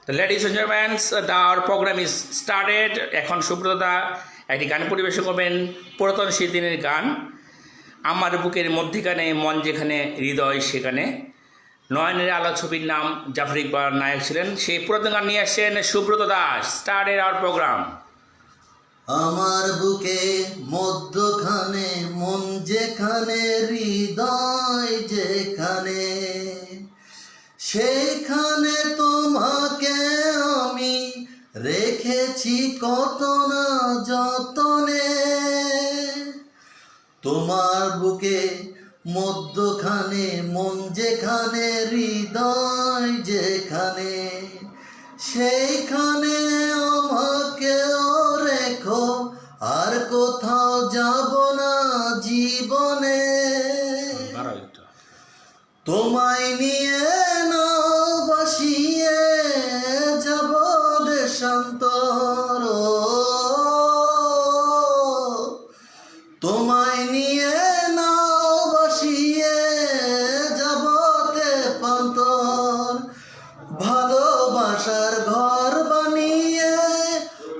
তো ladies and gentleman, our program is started. এখন সুব্রতদা একটি গান পরিবেশন করবেন, পুরাতন সেই দিনের গান, আমার বুকের মধ্যিখানে মন যেখানে হৃদয় সেখানে। নয়নের আলো ছবির নাম, জাফর ইকবাল নায়ক ছিলেন। সেই পুরাতন গান নিয়ে আসছেন Subrata Das. Started our program. আমার বুকে মধ্যখানে মন যেখানে হৃদয় যেখানে, সেখানে তোমাকে আমি রেখেছি কত না যতনে। তোমার বুকে মধ্যখানে মন যেখানে হৃদয় যেখানে, সেইখানে আমাকেও রেখো, আর কোথাও যাব না জীবনে। তোমায় নিয়ে না বাসিয়ে যাব দেশান্তর, তোমায় নিয়ে না বাসিয়ে যাব তেপান্তর। ভালোবাসার ঘর বানিয়ে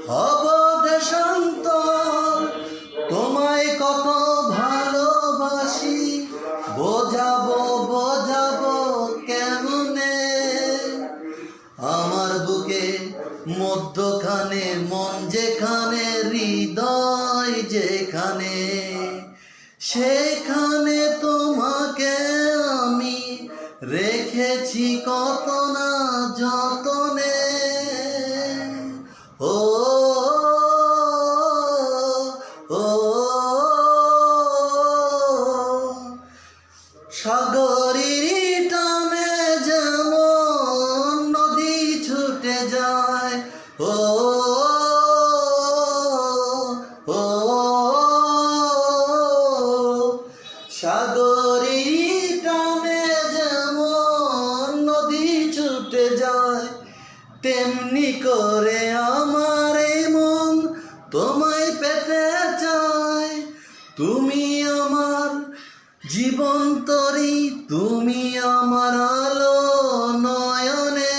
হব দেশান্তর, তোমায় কত ভালোবাসি বোঝাবো কেমনে। আমার বুকে মধ্যখানে মন যেখানে হৃদয় যেখানে, সেখানে তোমাকে আমি রেখেছি কত না যতনে। ও ও সাগরের টানে যেমন নদী ছুটে যায়, ও ও সাগরের টানে যেমন নদী ছুটে যায়, তেমনি করে আমার এই মন তোমায় পেতে চায়। তুমি আমার জীবন তরি, তুমি আমার আলো নয়নে।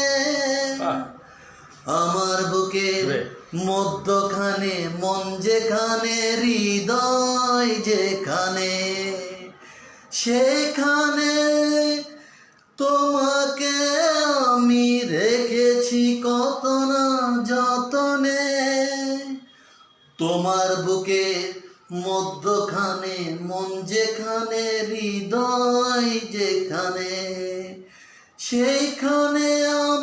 আমার বুকে মধ্যখানে মন যেখানে হৃদয় যেখানে, সেখানে তোমাকে আমি রেখেছি কত না যতনে। তোমার বুকে মধ্যখানে মন যেখানে হৃদয় যেখানে, সেইখানে